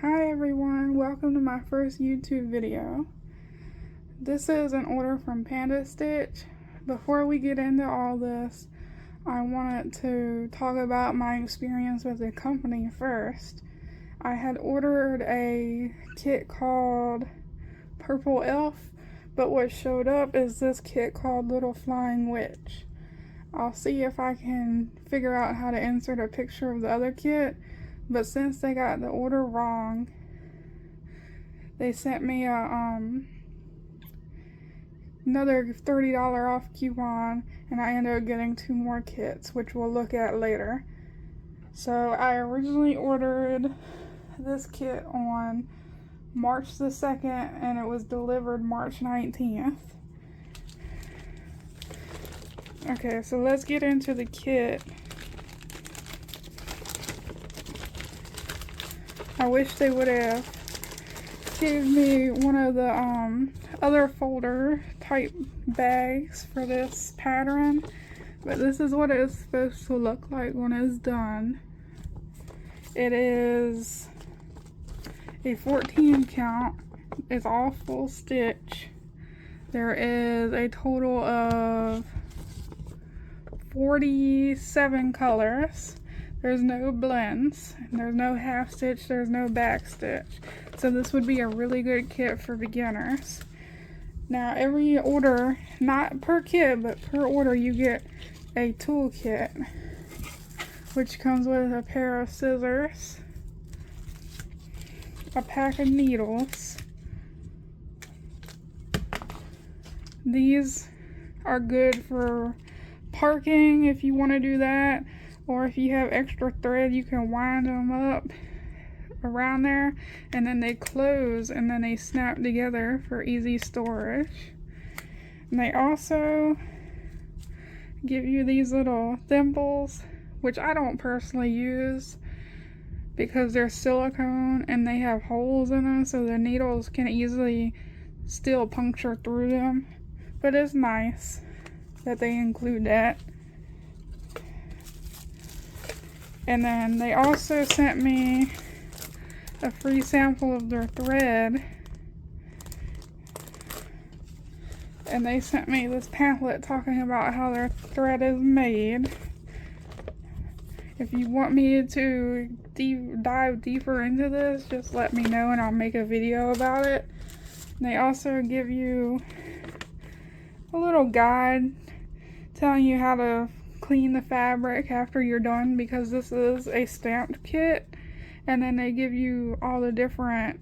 Hi everyone, welcome to my first YouTube video. This is an order from Panda. Before we get into all this, I wanted to talk about my experience with the company first. I had ordered a kit called Purple Elf, but what showed up is this kit called Little Flying Witch. I'll see if I can figure out how to insert a picture of the other kit, but since they got the order wrong, they sent me another $30 off coupon, and I ended up getting 2 more kits, which we'll look at later. So I originally ordered this kit on March the 2nd, and it was delivered March 19th. Okay, so let's get into the kit. I wish they would have given me one of the other folder type bags for this pattern, but this is what it's supposed to look like when it's done. It is a 14 count. It's all full stitch. There is a total of 47 colors. There's no blends, there's no half stitch, there's no back stitch. So this would be a really good kit for beginners. Now every order, not per kit, but per order, you get a tool kit, which comes with a pair of scissors, a pack of needles. These are good for parking if you want to do that, or if you have extra thread, you can wind them up around there, and then they close and then they snap together for easy storage. And they also give you these little thimbles, which I don't personally use because they're silicone and they have holes in them, so the needles can easily still puncture through them. But it's nice that they include that. And then they also sent me a free sample of their thread, and they sent me this pamphlet talking about how their thread is made. If you want me to dive deeper into this, just let me know and I'll make a video about it. And they also give you a little guide telling you how to clean the fabric after you're done, because this is a stamped kit. And then they give you all the different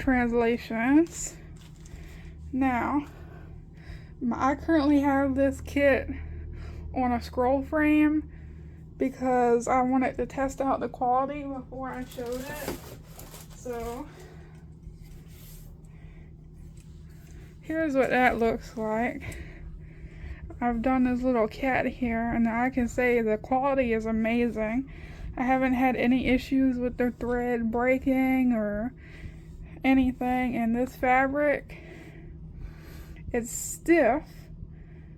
translations. Now, I currently have this kit on a scroll frame because I wanted to test out the quality before I showed it. So here's what that looks like. I've done this little cat here, and I can say the quality is amazing. I haven't had any issues with the thread breaking or anything, and this fabric, it's stiff,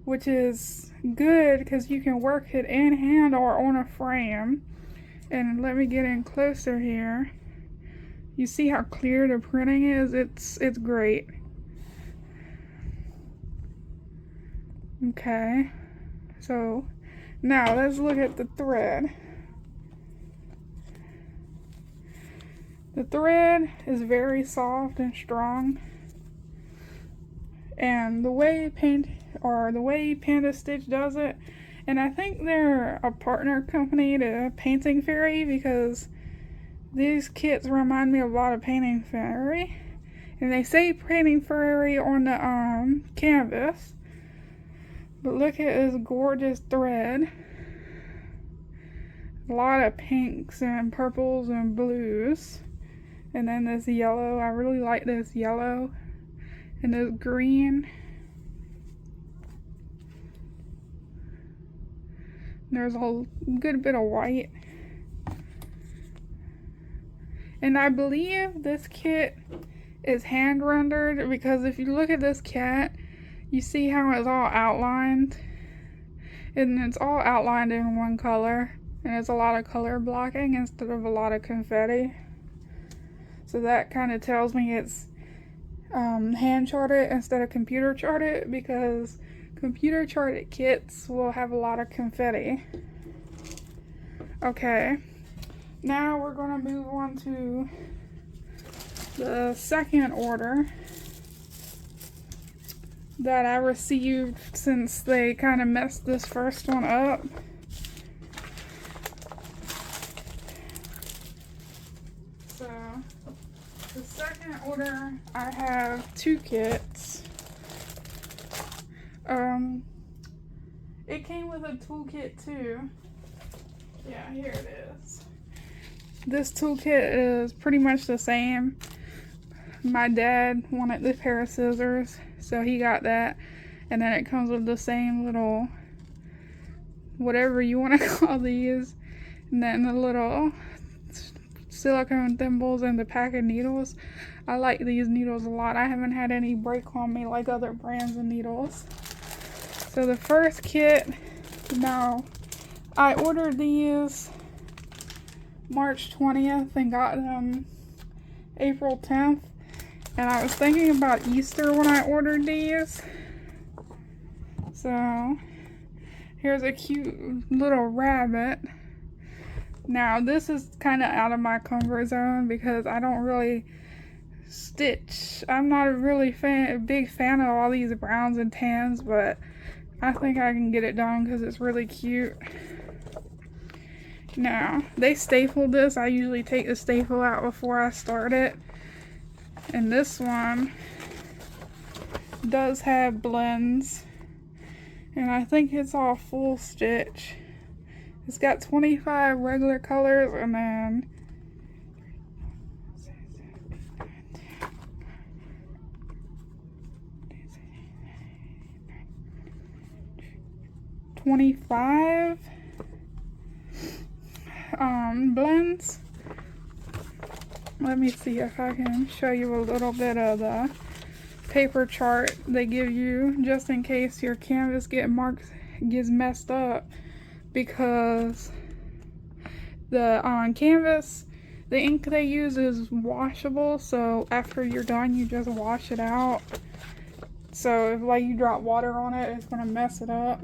which is good because you can work it in hand or on a frame. And let me get in closer here. You see how clear the printing is? It's great. Okay, so now let's look at the thread. The thread is very soft and strong, and the way Panda Stitch does it, and I think they're a partner company to Painting Fairy, because these kits remind me a lot of Painting Fairy, and they say Painting Fairy on the canvas. But look at this gorgeous thread. A lot of pinks and purples and blues. And then this yellow. I really like this yellow. And this green. There's a good bit of white. And I believe this kit is hand rendered, because if you look at this cat, you see how it's all outlined? And it's all outlined in one color. and it's a lot of color blocking instead of a lot of confetti. So that kind of tells me it's hand charted instead of computer charted, because computer charted kits will have a lot of confetti. Okay, now we're going to move on to the second order that I received since they kind of messed this first one up. So the second order, I have 2 kits. It came with a toolkit too. Yeah, here it is. This toolkit is pretty much the same. My dad wanted the pair of scissors, so he got that. And then it comes with the same little, whatever you want to call these. And then the little silicone thimbles and the pack of needles. I like these needles a lot. I haven't had any break on me like other brands of needles. So the first kit, now I ordered these March 20th and got them April 10th. And I was thinking about Easter when I ordered these. So here's a cute little rabbit. Now this is kind of out of my comfort zone because I don't really stitch. I'm not a really big fan of all these browns and tans, but I think I can get it done because it's really cute. Now, they stapled this. I usually take the staple out before I start it. And this one does have blends. And I think it's all full stitch. It's got 25 regular colors and then 25 blends. Let me see if I can show you a little bit of the paper chart they give you just in case your canvas gets messed up, because the canvas, the ink they use is washable, so after you're done you just wash it out. So if like you drop water on it, it's gonna mess it up.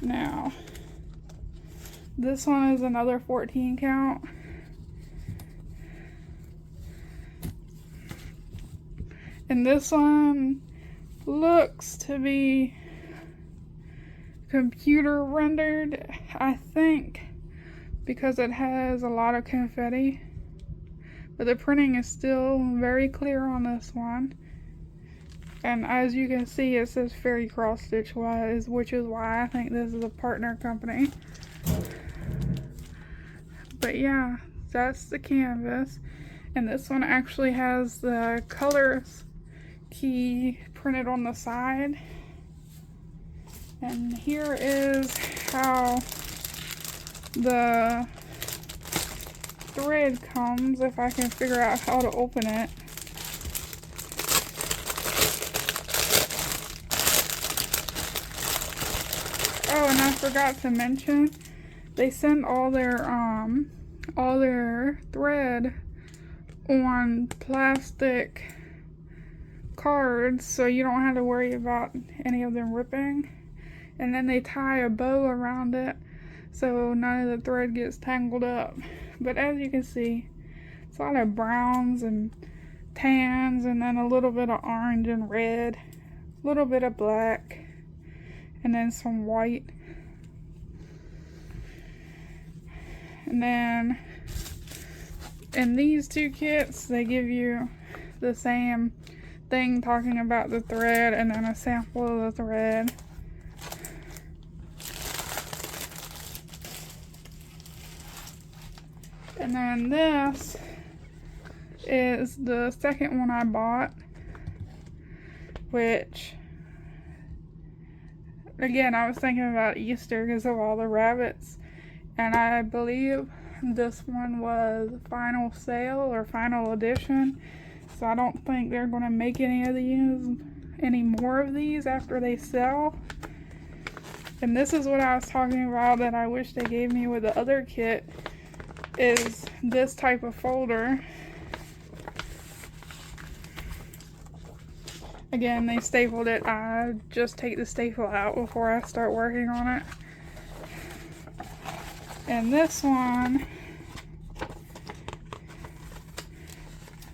Now this one is another 14 count. And this one looks to be computer rendered, I think, because it has a lot of confetti. But the printing is still very clear on this one. And as you can see, it says fairy cross stitch wise, which is why I think this is a partner company. But yeah, that's the canvas. And this one actually has the colors key printed on the side. And here is how the thread comes, if I can figure out how to open it. Oh, and I forgot to mention, they send all their thread on plastic cards, so you don't have to worry about any of them ripping. And then they tie a bow around it so none of the thread gets tangled up. But as you can see, it's a lot of browns and tans, and then a little bit of orange and red, a little bit of black, and then some white. And then in these 2 kits, they give you the same thing talking about the thread, and then a sample of the thread. And then this is the second one I bought, which, again, I was thinking about Easter because of all the rabbits, and I believe this one was final sale or final edition, so I don't think they're going to make any more of these after they sell. And this is what I was talking about that I wish they gave me with the other kit, is this type of folder. Again, they stapled it. I just take the staple out before I start working on it. And this one,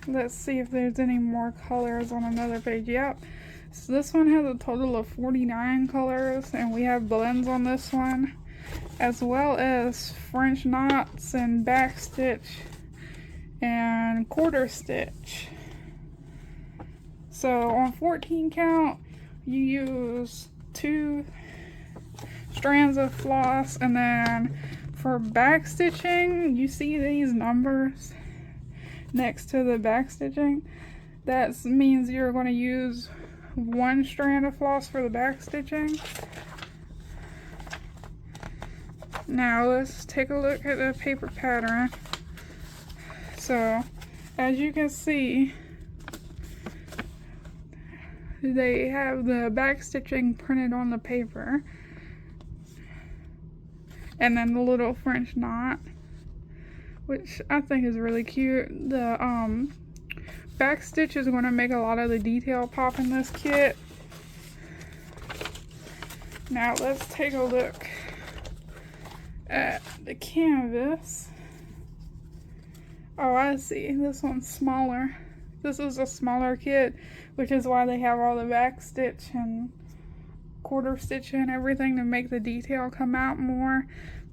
let's see if there's any more colors on another page. Yep. So this one has a total of 49 colors, and we have blends on this one, as well as French knots and back stitch and quarter stitch. So on 14 count, you use 2 strands of floss, and then for back stitching, you see these numbers next to the back stitching. That means you're going to use 1 strand of floss for the back stitching. Now let's take a look at the paper pattern. So as you can see, they have the back stitching printed on the paper, and then the little French knot, which I think is really cute. The back stitch is going to make a lot of the detail pop in this kit. Now let's take a look at the canvas. Oh, I see. This one's smaller. This is a smaller kit, which is why they have all the back stitch and quarter stitch and everything to make the detail come out more.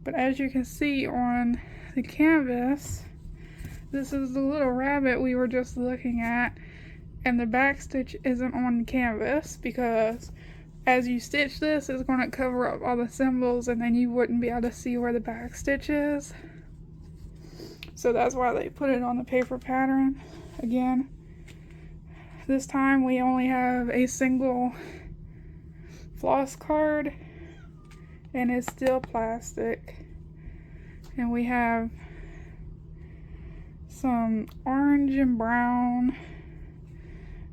But as you can see on the canvas, this is the little rabbit we were just looking at, and the back stitch isn't on the canvas because as you stitch this, it's going to cover up all the symbols, and then you wouldn't be able to see where the back stitch is. So that's why they put it on the paper pattern. Again, this time we only have a single floss card, and it's still plastic. And we have some orange and brown,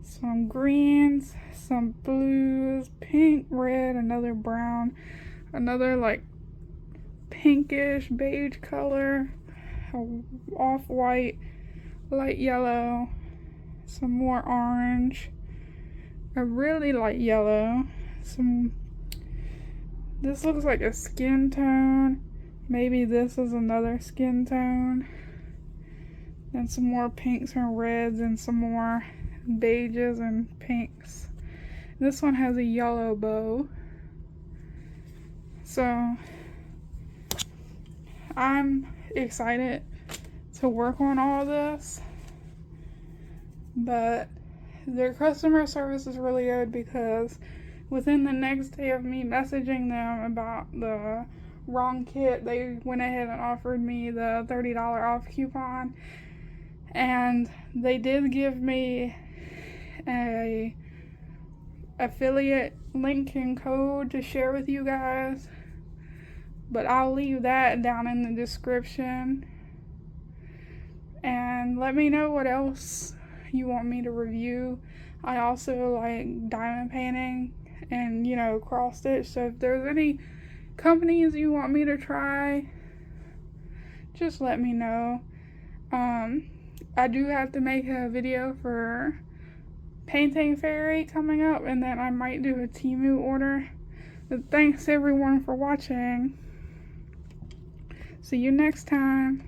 some greens, some blues, pink, red, another brown, another like pinkish beige color, off-white, light yellow, some more orange, a really light yellow, this looks like a skin tone, maybe this is another skin tone, and some more pinks and reds, and some more beiges and pinks. This one has a yellow bow. So I'm excited to work on all this, but their customer service is really good because within the next day of me messaging them about the wrong kit, they went ahead and offered me the $30 off coupon, and they did give me a affiliate link and code to share with you guys, but I'll leave that down in the description. And let me know what else you want me to review. I also like diamond painting and, you know, cross stitch, so if there's any companies you want me to try, just let me know. I do have to make a video for Painting Fairy coming up, and then I might do a Temu order. But thanks everyone for watching. See you next time.